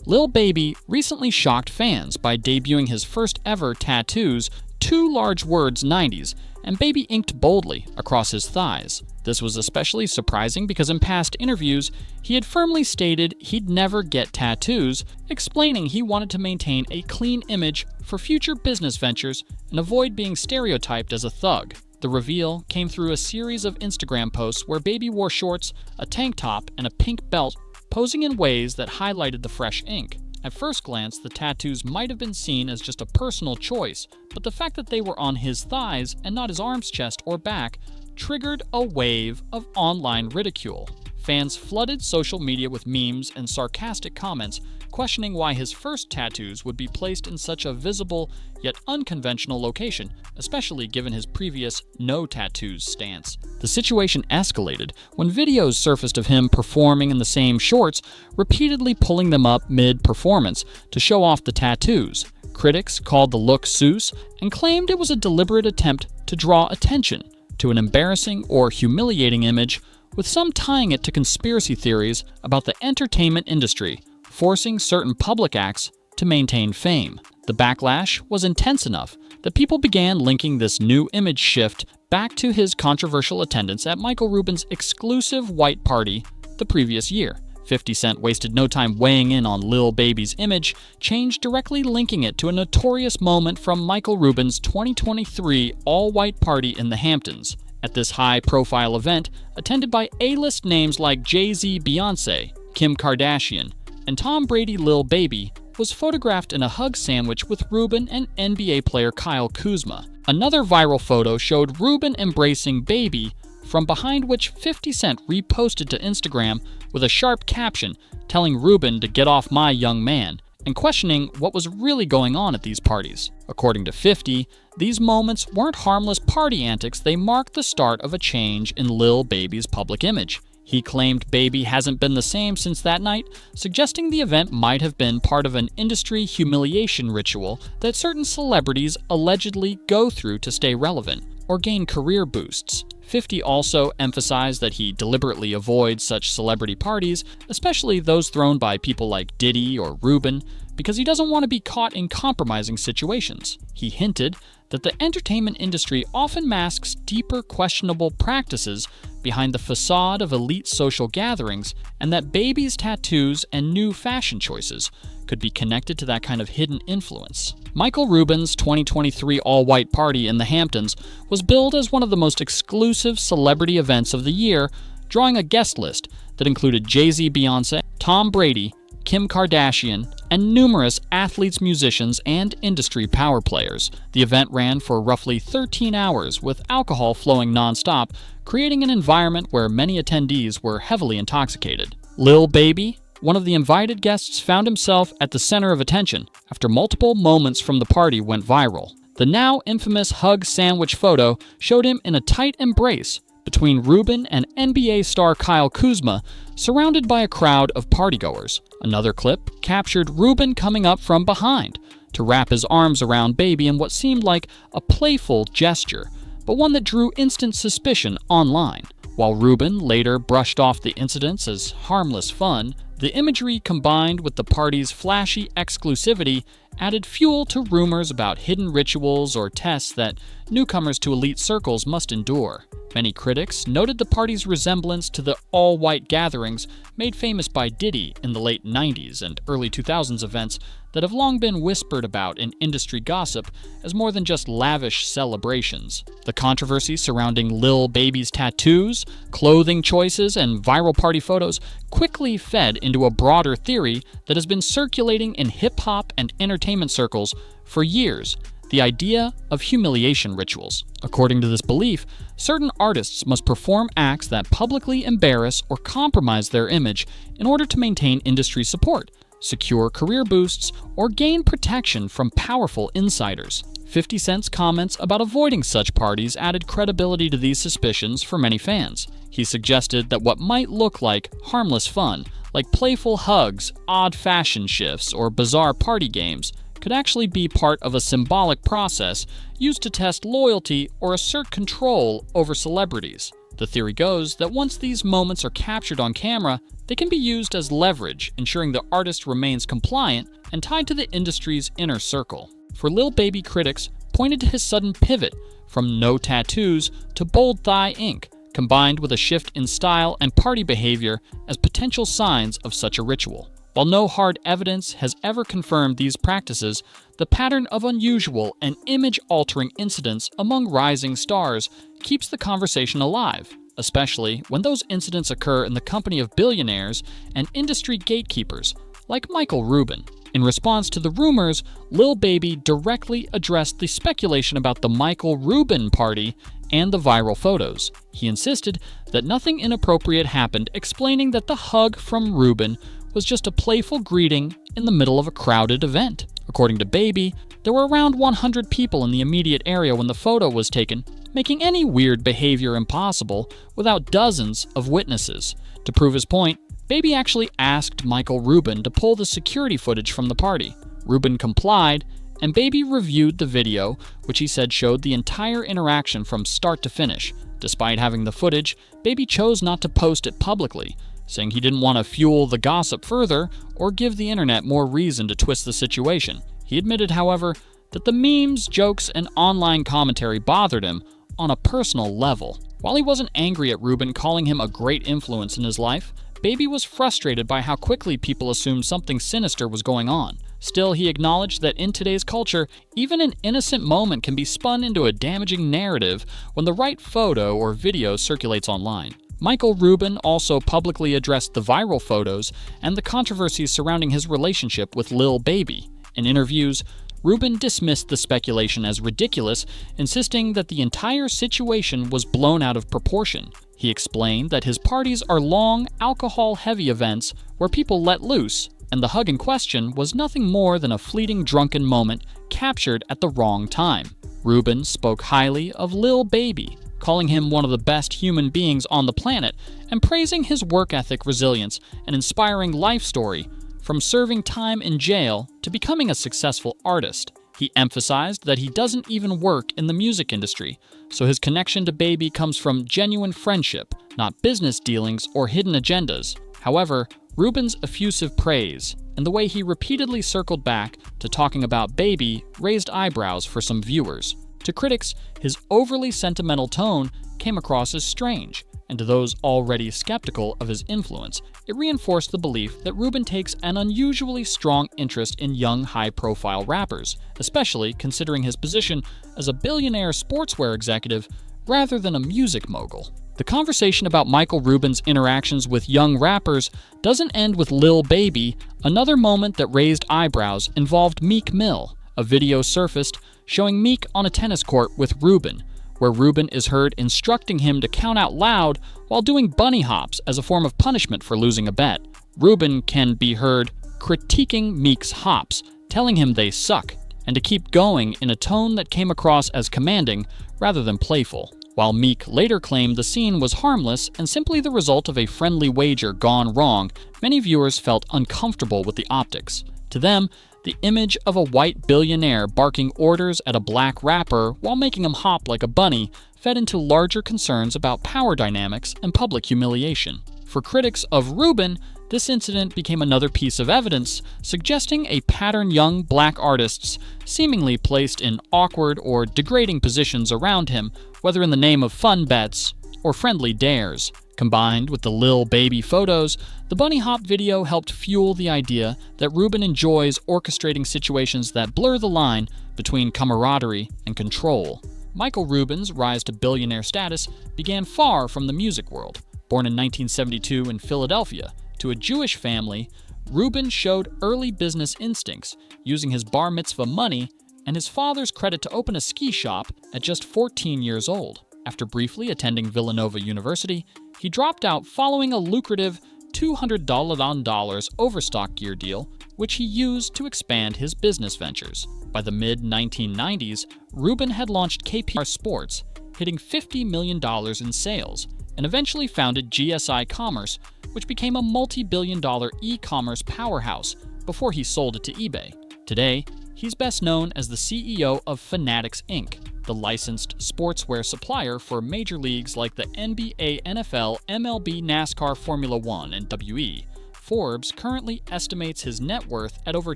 Lil Baby recently shocked fans by debuting his first ever tattoos, two large words 90s, and baby inked boldly across his thighs. This was especially surprising because in past interviews, he had firmly stated he'd never get tattoos, explaining he wanted to maintain a clean image for future business ventures and avoid being stereotyped as a thug. The reveal came through a series of Instagram posts where Baby wore shorts, a tank top, and a pink belt, posing in ways that highlighted the fresh ink. At first glance, the tattoos might have been seen as just a personal choice, but the fact that they were on his thighs and not his arms, chest, or back triggered a wave of online ridicule. Fans flooded social media with memes and sarcastic comments questioning why his first tattoos would be placed in such a visible yet unconventional location, especially given his previous no tattoos stance. The situation escalated when videos surfaced of him performing in the same shorts, repeatedly pulling them up mid-performance to show off the tattoos. Critics called the look Seuss and claimed it was a deliberate attempt to draw attention to an embarrassing or humiliating image, with some tying it to conspiracy theories about the entertainment industry forcing certain public acts to maintain fame. The backlash was intense enough that people began linking this new image shift back to his controversial attendance at Michael Rubin's exclusive white party the previous year. 50 Cent wasted no time weighing in on Lil Baby's image change, directly linking it to a notorious moment from Michael Rubin's 2023 all-white party in the Hamptons. At this high-profile event, attended by A-list names like Jay-Z, Beyonce, Kim Kardashian, and Tom Brady, Lil Baby was photographed in a hug sandwich with Rubin and NBA player Kyle Kuzma. Another viral photo showed Rubin embracing Baby, from behind which 50 Cent reposted to Instagram with a sharp caption telling Rubin to get off my young man, and questioning what was really going on at these parties. According to 50, these moments weren't harmless party antics, they marked the start of a change in Lil Baby's public image. He claimed Baby hasn't been the same since that night, suggesting the event might have been part of an industry humiliation ritual that certain celebrities allegedly go through to stay relevant or gain career boosts. 50 also emphasized that he deliberately avoids such celebrity parties, especially those thrown by people like Diddy or Rubin, because he doesn't want to be caught in compromising situations. He hinted that the entertainment industry often masks deeper questionable practices behind the facade of elite social gatherings, and that Baby's tattoos and new fashion choices could be connected to that kind of hidden influence. Michael Rubin's 2023 all-white party in the Hamptons was billed as one of the most exclusive celebrity events of the year, drawing a guest list that included Jay-Z, Beyonce, Tom Brady, Kim Kardashian, and numerous athletes, musicians, and industry power players. The event ran for roughly 13 hours, with alcohol flowing non-stop, creating an environment where many attendees were heavily intoxicated. Lil Baby, one of the invited guests, found himself at the center of attention after multiple moments from the party went viral. The now infamous hug sandwich photo showed him in a tight embrace between Rubin and NBA star Kyle Kuzma, surrounded by a crowd of partygoers. Another clip captured Rubin coming up from behind to wrap his arms around Baby in what seemed like a playful gesture, but one that drew instant suspicion online. While Rubin later brushed off the incidents as harmless fun, the imagery combined with the party's flashy exclusivity added fuel to rumors about hidden rituals or tests that newcomers to elite circles must endure. Many critics noted the party's resemblance to the all-white gatherings made famous by Diddy in the late 90s and early 2000s events that have long been whispered about in industry gossip as more than just lavish celebrations. The controversy surrounding Lil Baby's tattoos, clothing choices, and viral party photos quickly fed into a broader theory that has been circulating in hip-hop and entertainment circles for years: the idea of humiliation rituals. According to this belief, certain artists must perform acts that publicly embarrass or compromise their image in order to maintain industry support, secure career boosts, or gain protection from powerful insiders. 50 Cent's comments about avoiding such parties added credibility to these suspicions for many fans. He suggested that what might look like harmless fun, like playful hugs, odd fashion shifts, or bizarre party games, could actually be part of a symbolic process used to test loyalty or assert control over celebrities. The theory goes that once these moments are captured on camera, they can be used as leverage, ensuring the artist remains compliant and tied to the industry's inner circle. For Lil Baby, critics pointed to his sudden pivot from no tattoos to bold thigh ink, combined with a shift in style and party behavior as potential signs of such a ritual. While no hard evidence has ever confirmed these practices, the pattern of unusual and image-altering incidents among rising stars keeps the conversation alive, especially when those incidents occur in the company of billionaires and industry gatekeepers like Michael Rubin. In response to the rumors, Lil Baby directly addressed the speculation about the Michael Rubin party and the viral photos. He insisted that nothing inappropriate happened, explaining that the hug from Rubin was just a playful greeting in the middle of a crowded event. According to Baby, there were around 100 people in the immediate area when the photo was taken, making any weird behavior impossible without dozens of witnesses. To prove his point, Baby actually asked Michael Rubin to pull the security footage from the party. Rubin complied, and Baby reviewed the video, which he said showed the entire interaction from start to finish. Despite having the footage, Baby chose not to post it publicly, saying he didn't want to fuel the gossip further or give the internet more reason to twist the situation. He admitted, however, that the memes, jokes, and online commentary bothered him on a personal level. While he wasn't angry at Rubin calling him a great influence in his life, Baby was frustrated by how quickly people assumed something sinister was going on. Still, he acknowledged that in today's culture, even an innocent moment can be spun into a damaging narrative when the right photo or video circulates online. Michael Rubin also publicly addressed the viral photos and the controversies surrounding his relationship with Lil Baby. In interviews, Rubin dismissed the speculation as ridiculous, insisting that the entire situation was blown out of proportion. He explained that his parties are long, alcohol-heavy events where people let loose, and the hug in question was nothing more than a fleeting drunken moment captured at the wrong time. Rubin spoke highly of Lil Baby, calling him one of the best human beings on the planet and praising his work ethic, resilience, and inspiring life story from serving time in jail to becoming a successful artist. He emphasized that he doesn't even work in the music industry, so his connection to Baby comes from genuine friendship, not business dealings or hidden agendas. However, Rubin's effusive praise and the way he repeatedly circled back to talking about Baby raised eyebrows for some viewers. To critics, his overly sentimental tone came across as strange, and to those already skeptical of his influence, it reinforced the belief that Rubin takes an unusually strong interest in young, high-profile rappers, especially considering his position as a billionaire sportswear executive rather than a music mogul. The conversation about Michael Rubin's interactions with young rappers doesn't end with Lil Baby. Another moment that raised eyebrows involved Meek Mill. A video surfaced showing Meek on a tennis court with Rubin, where Rubin is heard instructing him to count out loud while doing bunny hops as a form of punishment for losing a bet. Rubin can be heard critiquing Meek's hops, telling him they suck, and to keep going in a tone that came across as commanding rather than playful. While Meek later claimed the scene was harmless and simply the result of a friendly wager gone wrong, many viewers felt uncomfortable with the optics. To them, the image of a white billionaire barking orders at a black rapper while making him hop like a bunny fed into larger concerns about power dynamics and public humiliation. For critics of Rubin, this incident became another piece of evidence suggesting a pattern young black artists seemingly placed in awkward or degrading positions around him, whether in the name of fun bets or friendly dares. Combined with the Lil Baby photos, the bunny hop video helped fuel the idea that Rubin enjoys orchestrating situations that blur the line between camaraderie and control. Michael Rubin's rise to billionaire status began far from the music world. Born in 1972 in Philadelphia to a Jewish family, Rubin showed early business instincts, using his bar mitzvah money and his father's credit to open a ski shop at just 14 years old. After briefly attending Villanova University, he dropped out following a lucrative $200 overstock gear deal, which he used to expand his business ventures. By the mid-1990s, Rubin had launched KPR Sports, hitting $50 million in sales, and eventually founded GSI Commerce, which became a multi-billion-dollar e-commerce powerhouse before he sold it to eBay. Today, he's best known as the CEO of Fanatics Inc., the licensed sportswear supplier for major leagues like the NBA, NFL, MLB, NASCAR, Formula One, and WE, Forbes currently estimates his net worth at over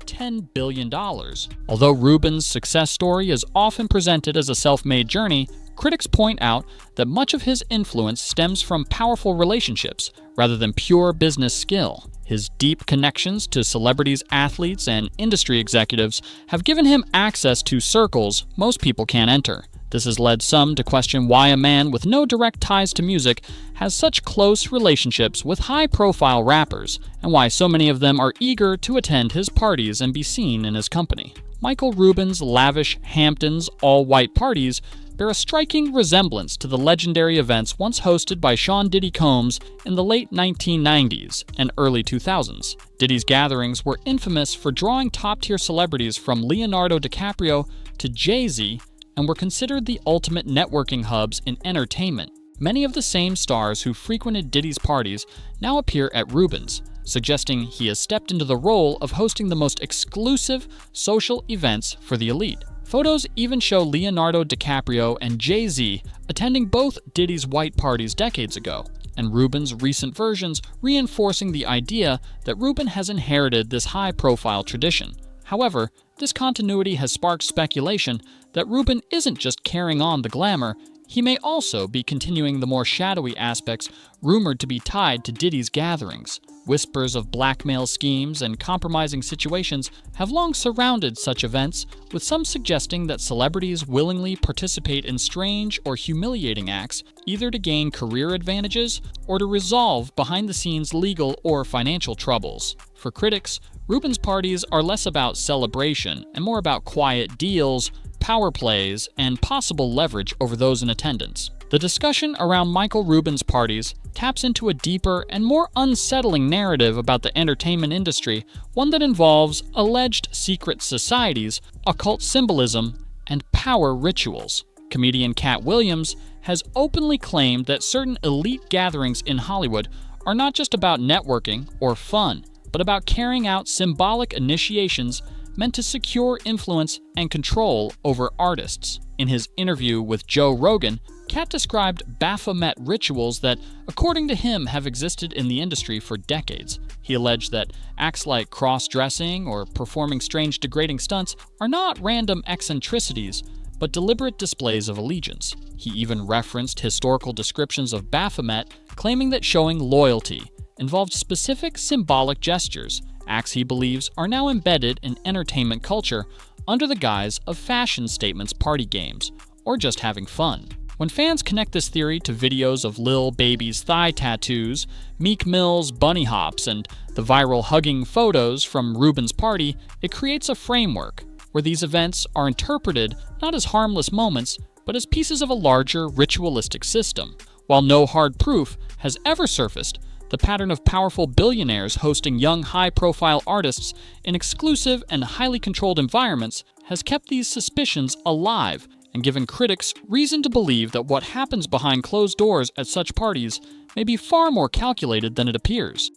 $10 billion. Although Rubin's success story is often presented as a self-made journey, critics point out that much of his influence stems from powerful relationships rather than pure business skill. His deep connections to celebrities, athletes, and industry executives have given him access to circles most people can't enter. This has led some to question why a man with no direct ties to music has such close relationships with high-profile rappers, and why so many of them are eager to attend his parties and be seen in his company. Michael Rubin's lavish Hamptons all-white parties bear a striking resemblance to the legendary events once hosted by Sean Diddy Combs in the late 1990s and early 2000s. Diddy's gatherings were infamous for drawing top-tier celebrities from Leonardo DiCaprio to Jay-Z, and were considered the ultimate networking hubs in entertainment. Many of the same stars who frequented Diddy's parties now appear at Rubin's, suggesting he has stepped into the role of hosting the most exclusive social events for the elite. Photos even show Leonardo DiCaprio and Jay-Z attending both Diddy's white parties decades ago, and Rubin's recent versions reinforcing the idea that Rubin has inherited this high-profile tradition. However, this continuity has sparked speculation that Rubin isn't just carrying on the glamour, he may also be continuing the more shadowy aspects rumored to be tied to Diddy's gatherings. Whispers of blackmail schemes and compromising situations have long surrounded such events, with some suggesting that celebrities willingly participate in strange or humiliating acts, either to gain career advantages or to resolve behind-the-scenes legal or financial troubles. For critics, Rubin's parties are less about celebration and more about quiet deals, power plays, and possible leverage over those in attendance. The discussion around Michael Rubin's parties taps into a deeper and more unsettling narrative about the entertainment industry, one that involves alleged secret societies, occult symbolism, and power rituals. Comedian Cat Williams has openly claimed that certain elite gatherings in Hollywood are not just about networking or fun, but about carrying out symbolic initiations meant to secure influence and control over artists. In his interview with Joe Rogan, Cat described Baphomet rituals that, according to him, have existed in the industry for decades. He alleged that acts like cross-dressing or performing strange degrading stunts are not random eccentricities, but deliberate displays of allegiance. He even referenced historical descriptions of Baphomet, claiming that showing loyalty involved specific symbolic gestures, acts he believes are now embedded in entertainment culture under the guise of fashion statements, party games, or just having fun. When fans connect this theory to videos of Lil Baby's thigh tattoos, Meek Mill's bunny hops, and the viral hugging photos from Rubin's party, it creates a framework where these events are interpreted not as harmless moments, but as pieces of a larger ritualistic system. While no hard proof has ever surfaced, the pattern of powerful billionaires hosting young, high-profile artists in exclusive and highly controlled environments has kept these suspicions alive and given critics reason to believe that what happens behind closed doors at such parties may be far more calculated than it appears.